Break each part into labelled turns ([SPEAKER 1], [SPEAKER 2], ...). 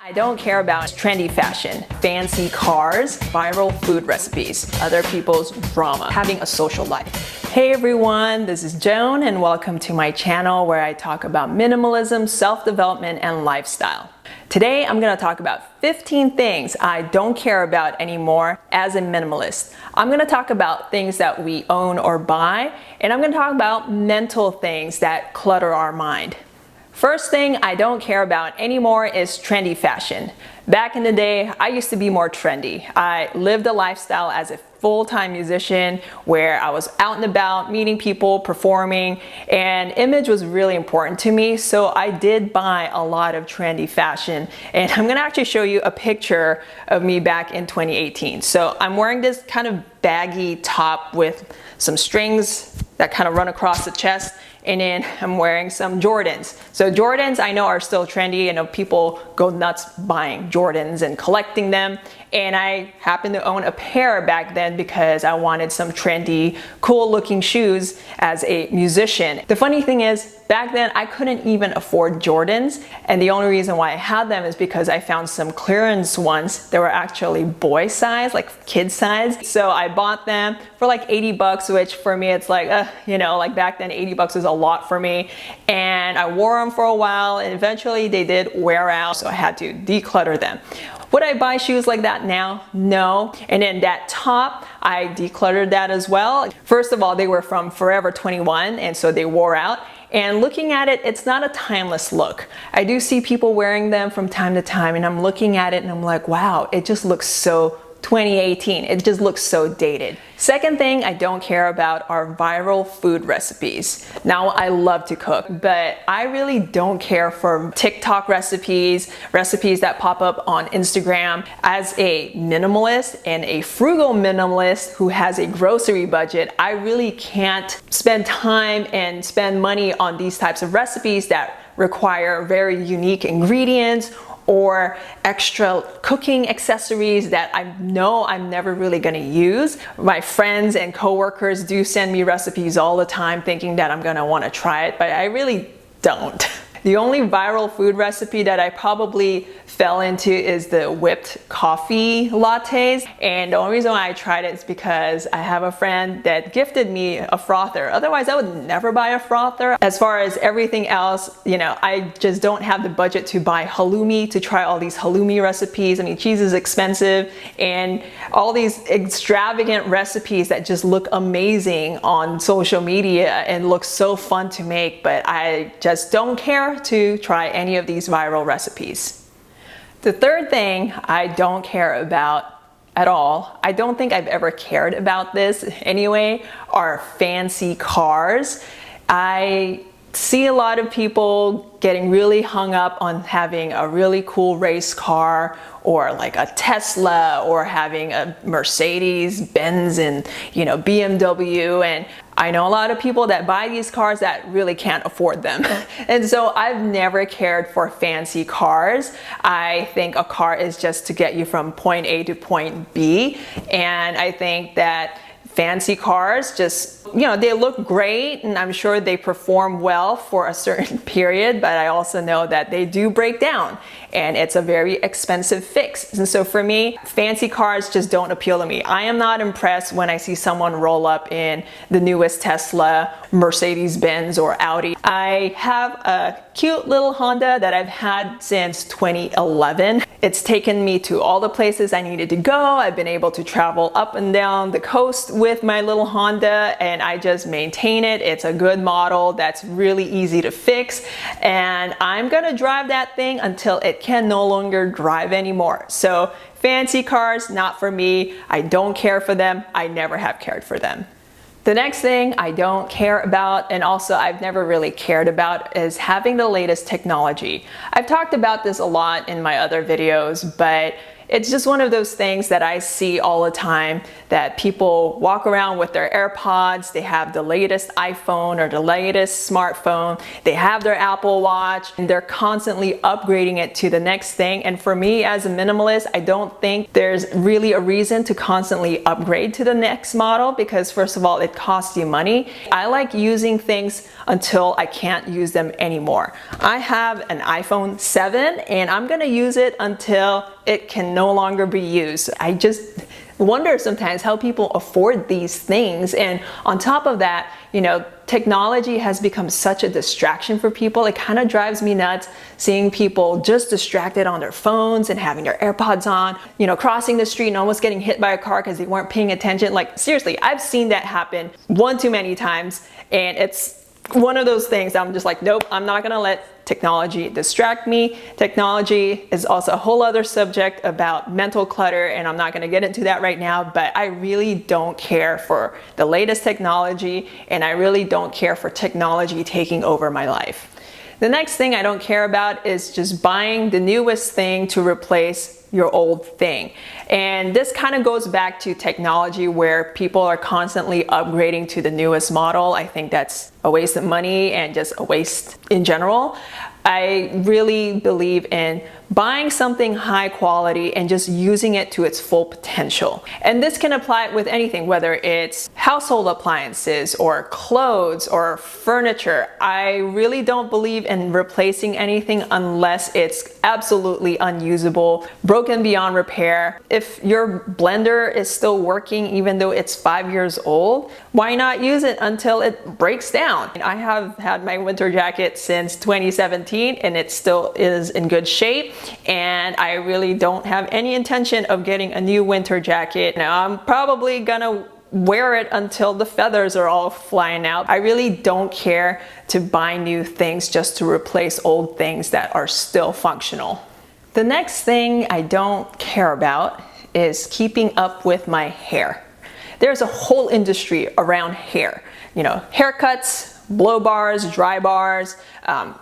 [SPEAKER 1] I don't care about trendy fashion, fancy cars, viral food recipes, other people's drama, having a social life. Hey everyone, this is Joan and welcome to my channel where I talk about minimalism, self-development, and lifestyle. Today I'm going to talk about 15 things I don't care about anymore as a minimalist. I'm going to talk about things that we own or buy, and I'm going to talk about mental things that clutter our mind. First thing I don't care about anymore is trendy fashion. Back in the day, I used to be more trendy. I lived a lifestyle as a full-time musician where I was out and about, meeting people, performing, and image was really important to me. So I did buy a lot of trendy fashion, and I'm gonna actually show you a picture of me back in 2018. So I'm wearing this kind of baggy top with some strings that kind of run across the chest, and then I'm wearing some Jordans. So Jordans I know are still trendy. I know people go nuts buying Jordans and collecting them. And I happened to own a pair back then because I wanted some trendy, cool looking shoes as a musician. The funny thing is, back then I couldn't even afford Jordans. And the only reason why I had them is because I found some clearance ones that were actually boy size, like kid size. So I bought them for like 80 bucks, which for me it's like, like back then 80 bucks was a lot for me. And I wore them for a while and eventually they did wear out. So I had to declutter them. Would I buy shoes like that now? No. And then that top, I decluttered that as well. First of all, they were from Forever 21 and so they wore out. And looking at it, it's not a timeless look. I do see people wearing them from time to time and I'm looking at it and I'm like, wow, it just looks so 2018. It just looks so dated. Second thing I don't care about are viral food recipes. Now, I love to cook, but I really don't care for TikTok recipes that pop up on Instagram. As a minimalist and a frugal minimalist who has a grocery budget, I really can't spend time and spend money on these types of recipes that require very unique ingredients or extra cooking accessories that I know I'm never really gonna use. My friends and coworkers do send me recipes all the time thinking that I'm gonna wanna try it, but I really don't. The only viral food recipe that I probably fell into is the whipped coffee lattes. And the only reason why I tried it is because I have a friend that gifted me a frother. Otherwise, I would never buy a frother. As far as everything else, I just don't have the budget to buy halloumi, to try all these halloumi recipes. I mean, cheese is expensive and all these extravagant recipes that just look amazing on social media and look so fun to make, but I just don't care to try any of these viral recipes. The third thing I don't care about at all, I don't think I've ever cared about this anyway, are fancy cars. I see a lot of people getting really hung up on having a really cool race car or like a Tesla or having a Mercedes Benz and BMW, and I know a lot of people that buy these cars that really can't afford them. And so I've never cared for fancy cars. I think a car is just to get you from point A to point B, and I think that fancy cars just, they look great and I'm sure they perform well for a certain period, but I also know that they do break down and it's a very expensive fix. And so for me, fancy cars just don't appeal to me. I am not impressed when I see someone roll up in the newest Tesla, Mercedes-Benz, or Audi. I have a cute little Honda that I've had since 2011. It's taken me to all the places I needed to go. I've been able to travel up and down the coast with my little Honda and I just maintain it. It's a good model that's really easy to fix, and I'm gonna drive that thing until it can no longer drive anymore. So fancy cars, not for me. I don't care for them. I never have cared for them. The next thing I don't care about, and also I've never really cared about, is having the latest technology. I've talked about this a lot in my other videos, but It's just one of those things that I see all the time, that people walk around with their AirPods, they have the latest iPhone or the latest smartphone, they have their Apple Watch, and they're constantly upgrading it to the next thing. And for me as a minimalist, I don't think there's really a reason to constantly upgrade to the next model, because first of all, it costs you money. I like using things until I can't use them anymore. I have an iPhone 7 and I'm gonna use it until it can no longer be used. I just wonder sometimes how people afford these things. And on top of that, you know, technology has become such a distraction for people. It kind of drives me nuts seeing people just distracted on their phones and having their AirPods on, you know, crossing the street and almost getting hit by a car because they weren't paying attention. Like, seriously, I've seen that happen one too many times, and it's one of those things I'm just like, nope, I'm not gonna let technology distract me. Technology is also a whole other subject about mental clutter, and I'm not gonna get into that right now, but I really don't care for the latest technology, and I really don't care for technology taking over my life. The next thing I don't care about is just buying the newest thing to replace your old thing. And this kind of goes back to technology, where people are constantly upgrading to the newest model. I think that's a waste of money and just a waste in general. I really believe in buying something high quality and just using it to its full potential. And this can apply with anything, whether it's household appliances or clothes or furniture. I really don't believe in replacing anything unless it's absolutely unusable, broken beyond repair. If your blender is still working even though it's 5 years old, why not use it until it breaks down? I have had my winter jacket since 2017 and it still is in good shape. And I really don't have any intention of getting a new winter jacket. Now, I'm probably gonna wear it until the feathers are all flying out. I really don't care to buy new things just to replace old things that are still functional. The next thing I don't care about is keeping up with my hair. There's a whole industry around hair. You know, haircuts, blow bars, dry bars,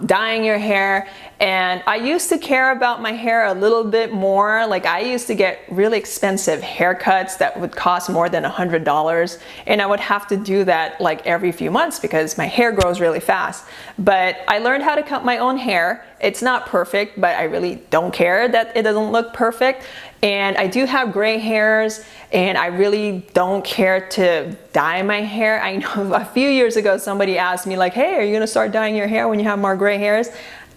[SPEAKER 1] dyeing your hair. And I used to care about my hair a little bit more. Like, I used to get really expensive haircuts that would cost more than $100. And I would have to do that like every few months because my hair grows really fast. But I learned how to cut my own hair. It's not perfect, but I really don't care that it doesn't look perfect. And I do have gray hairs, and I really don't care to dye my hair. I know a few years ago somebody asked me like, hey, are you gonna start dyeing your hair when you have more gray hairs?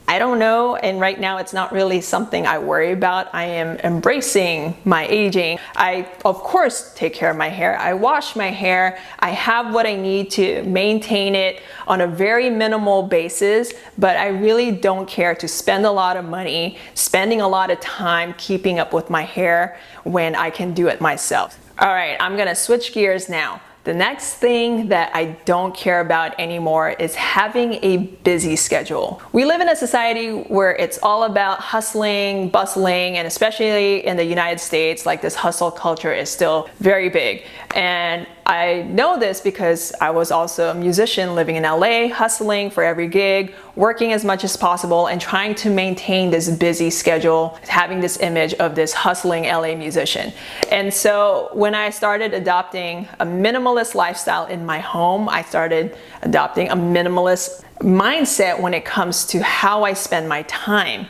[SPEAKER 1] I don't know, and right now it's not really something I worry about. I am embracing my aging. I, of course, take care of my hair. I wash my hair. I have what I need to maintain it on a very minimal basis, but I really don't care to spend a lot of money, spending a lot of time keeping up with my hair when I can do it myself. All right, I'm gonna switch gears now. The next thing that I don't care about anymore is having a busy schedule. We live in a society where it's all about hustling, bustling, and especially in the United States, like, this hustle culture is still very big. And I know this because I was also a musician living in LA, hustling for every gig, working as much as possible, and trying to maintain this busy schedule, having this image of this hustling LA musician. And so when I started adopting a minimalist lifestyle in my home, I started adopting a minimalist mindset when it comes to how I spend my time.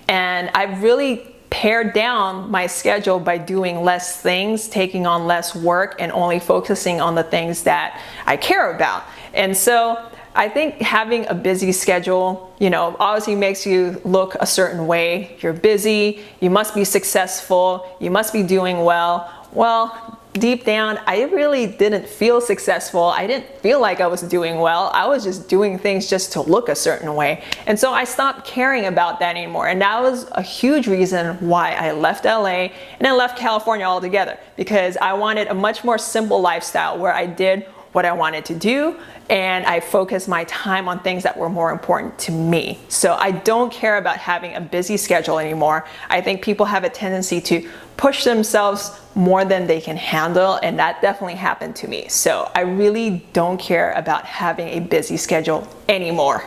[SPEAKER 1] And I've really pared down my schedule by doing less things, taking on less work, and only focusing on the things that I care about. And so I think having a busy schedule, you know, obviously makes you look a certain way. You're busy, you must be successful, you must be doing well. Well, deep down, I really didn't feel successful. I didn't feel like I was doing well. I was just doing things just to look a certain way. And so I stopped caring about that anymore. And that was a huge reason why I left LA and I left California altogether, because I wanted a much more simple lifestyle where I did what I wanted to do and I focused my time on things that were more important to me. So I don't care about having a busy schedule anymore. I think people have a tendency to push themselves more than they can handle, and that definitely happened to me. So I really don't care about having a busy schedule anymore.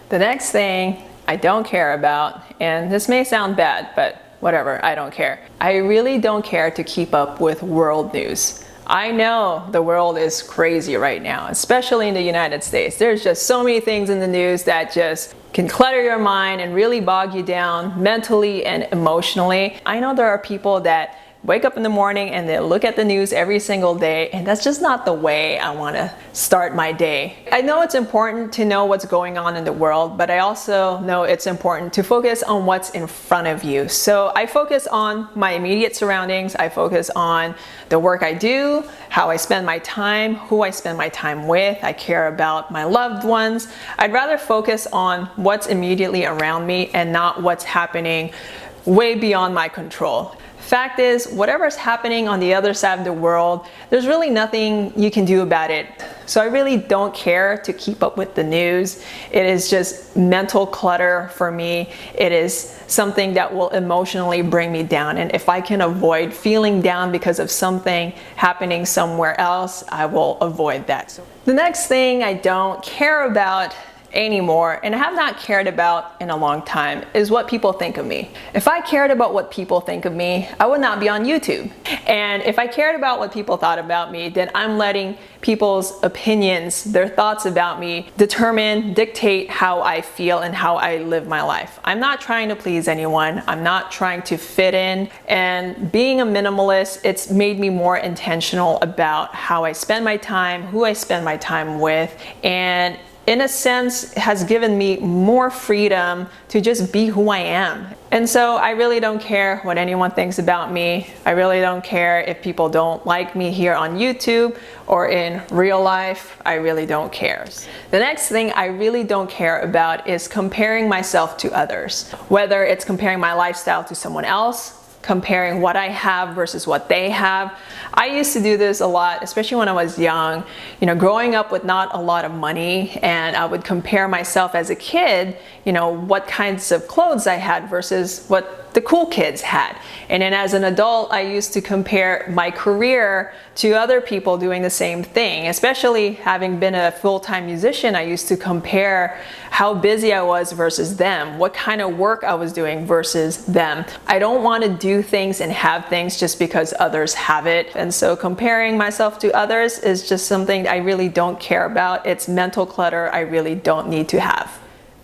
[SPEAKER 1] The next thing I don't care about, and this may sound bad, but whatever, I don't care. I really don't care to keep up with world news. I know the world is crazy right now, especially in the United States. There's just so many things in the news that just can clutter your mind and really bog you down mentally and emotionally. I know there are people that wake up in the morning and they look at the news every single day, and that's just not the way I want to start my day. I know it's important to know what's going on in the world, but I also know it's important to focus on what's in front of you. So I focus on my immediate surroundings. I focus on the work I do, how I spend my time, who I spend my time with. I care about my loved ones. I'd rather focus on what's immediately around me and not what's happening way beyond my control. Fact is, whatever's happening on the other side of the world, there's really nothing you can do about it. So I really don't care to keep up with the news. It is just mental clutter for me. It is something that will emotionally bring me down. And if I can avoid feeling down because of something happening somewhere else, I will avoid that. The next thing I don't care about anymore, and I have not cared about in a long time, is what people think of me. If I cared about what people think of me, I would not be on YouTube. And if I cared about what people thought about me, then I'm letting people's opinions, their thoughts about me, dictate how I feel and how I live my life. I'm not trying to please anyone. I'm not trying to fit in. And being a minimalist, it's made me more intentional about how I spend my time, who I spend my time with, and in a sense has given me more freedom to just be who I am. And so I really don't care what anyone thinks about me. I really don't care if people don't like me here on YouTube or in real life. I really don't care. The next thing I really don't care about is comparing myself to others. Whether it's comparing my lifestyle to someone else, comparing what I have versus what they have. I used to do this a lot, especially when I was young, growing up with not a lot of money, and I would compare myself as a kid, what kinds of clothes I had versus what the cool kids had. And then as an adult, I used to compare my career to other people doing the same thing. Especially having been a full-time musician, I used to compare how busy I was versus them, what kind of work I was doing versus them. I don't want to do things and have things just because others have it. And so comparing myself to others is just something I really don't care about. It's mental clutter I really don't need to have.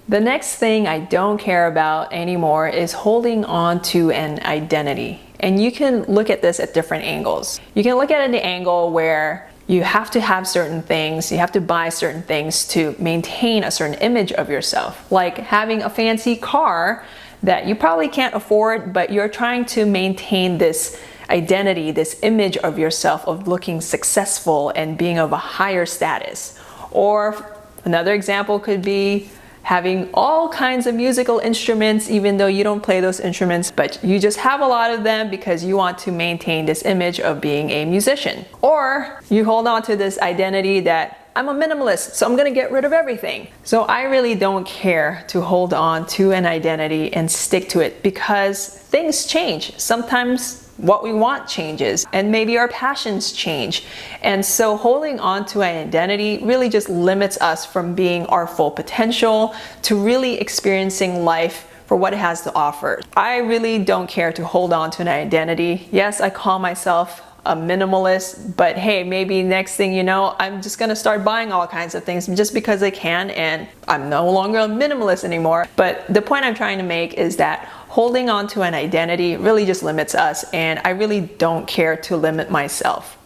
[SPEAKER 1] The next thing I don't care about anymore is holding on to an identity. And you can look at this at different angles. You can look at it at the angle where you have to have certain things, you have to buy certain things to maintain a certain image of yourself. Like having a fancy car that you probably can't afford, but you're trying to maintain this identity, this image of yourself of looking successful and being of a higher status. Or another example could be having all kinds of musical instruments, even though you don't play those instruments, but you just have a lot of them because you want to maintain this image of being a musician. Or you hold on to this identity that I'm a minimalist, so I'm gonna get rid of everything. So I really don't care to hold on to an identity and stick to it because things change. Sometimes what we want changes, and maybe our passions change. And so holding on to an identity really just limits us from being our full potential, to really experiencing life for what it has to offer. I really don't care to hold on to an identity. Yes, I call myself a minimalist, but hey, maybe next thing you know, I'm just gonna start buying all kinds of things just because I can, and I'm no longer a minimalist anymore. But the point I'm trying to make is that holding on to an identity really just limits us, and I really don't care to limit myself.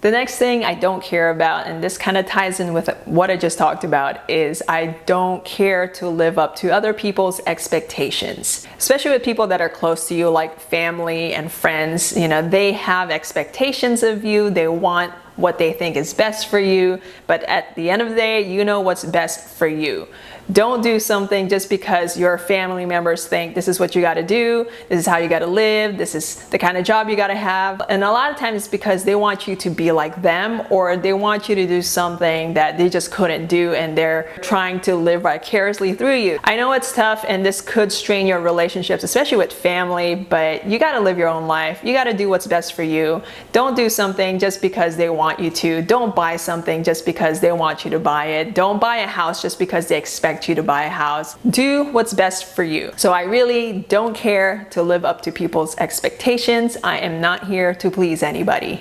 [SPEAKER 1] The next thing I don't care about, and this kind of ties in with what I just talked about, is I don't care to live up to other people's expectations. Especially with people that are close to you, like family and friends. They have expectations of you. They want what they think is best for you, but at the end of the day, you know what's best for you. Don't do something just because your family members think this is what you got to do, this is how you got to live, this is the kind of job you got to have. And a lot of times it's because they want you to be like them, or they want you to do something that they just couldn't do, and they're trying to live vicariously through you. I know it's tough, and this could strain your relationships, especially with family, but you got to live your own life. You got to do what's best for you. Don't do something just because they want you to. Don't buy something just because they want you to buy it. Don't buy a house just because they expect expect you to buy a house. Do what's best for you. So I really don't care to live up to people's expectations. I am not here to please anybody.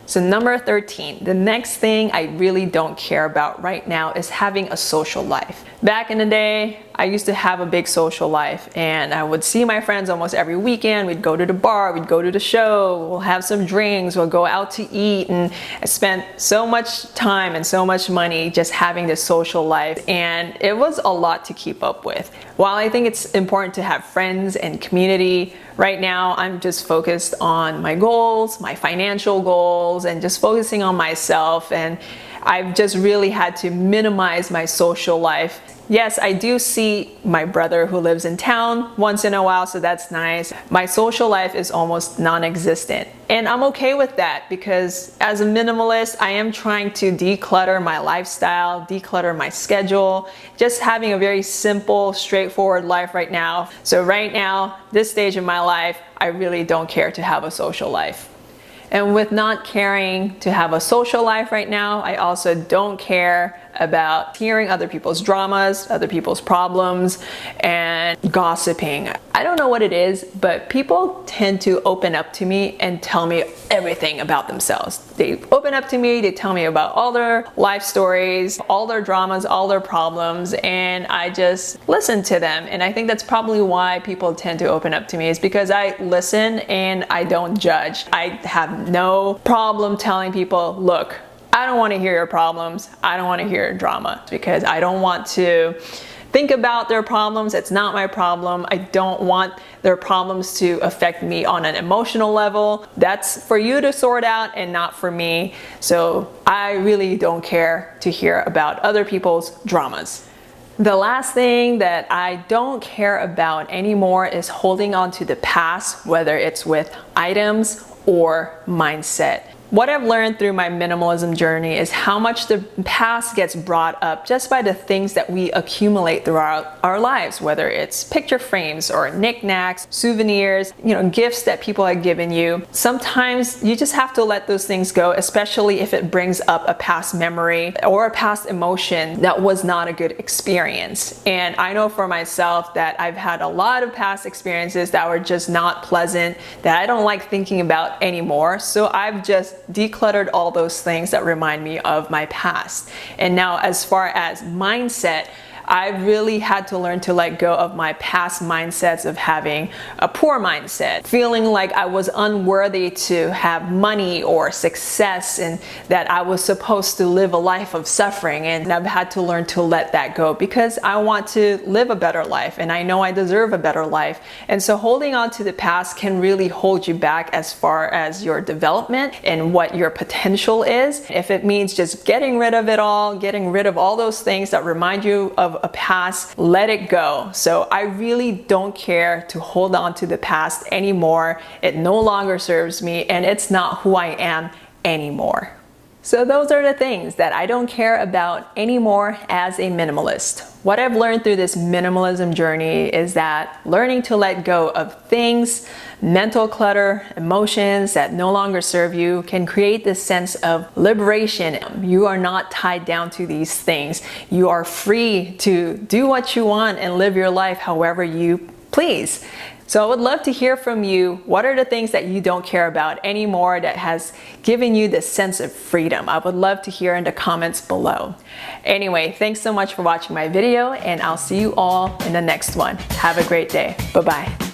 [SPEAKER 1] So number 13, the next thing I really don't care about right now is having a social life. Back in the day, I used to have a big social life and I would see my friends almost every weekend. We'd go to the bar, we'd go to the show, we'll have some drinks, we'll go out to eat, and I spent so much time and so much money just having this social life, and it was a lot to keep up with. While I think it's important to have friends and community, right now I'm just focused on my goals, my financial goals, and just focusing on myself, and I've just really had to minimize my social life. Yes, I do see my brother who lives in town once in a while, so that's nice. My social life is almost non-existent. And I'm okay with that because as a minimalist, I am trying to declutter my lifestyle, declutter my schedule, just having a very simple, straightforward life right now. So right now, this stage of my life, I really don't care to have a social life. And with not caring to have a social life right now, I also don't care about hearing other people's dramas, other people's problems, and gossiping. I don't know what it is, but people tend to open up to me and tell me everything about themselves. They open up to me, they tell me about all their life stories, all their dramas, all their problems, and I just listen to them. And I think that's probably why people tend to open up to me, is because I listen and I don't judge. I have no problem telling people, look, I don't want to hear your problems. I don't want to hear your drama, because I don't want to think about their problems. It's not my problem. I don't want their problems to affect me on an emotional level. That's for you to sort out and not for me. So I really don't care to hear about other people's dramas. The last thing that I don't care about anymore is holding on to the past, whether it's with items or mindset. What I've learned through my minimalism journey is how much the past gets brought up just by the things that we accumulate throughout our lives, whether it's picture frames or knickknacks, souvenirs, gifts that people have given you. Sometimes you just have to let those things go, especially if it brings up a past memory or a past emotion that was not a good experience. And I know for myself that I've had a lot of past experiences that were just not pleasant, that I don't like thinking about anymore. So I've just decluttered all those things that remind me of my past. And now, as far as mindset, I've really had to learn to let go of my past mindsets of having a poor mindset, feeling like I was unworthy to have money or success, and that I was supposed to live a life of suffering. And I've had to learn to let that go because I want to live a better life, and I know I deserve a better life. And so holding on to the past can really hold you back as far as your development and what your potential is. If it means just getting rid of it all, getting rid of all those things that remind you of a past, let it go. So I really don't care to hold on to the past anymore. It no longer serves me, and it's not who I am anymore. So those are the things that I don't care about anymore as a minimalist. What I've learned through this minimalism journey is that learning to let go of things, mental clutter, emotions that no longer serve you can create this sense of liberation. You are not tied down to these things. You are free to do what you want and live your life however you please. So I would love to hear from you. What are the things that you don't care about anymore that has given you this sense of freedom? I would love to hear in the comments below. Anyway, thanks so much for watching my video, and I'll see you all in the next one. Have a great day. Bye-bye.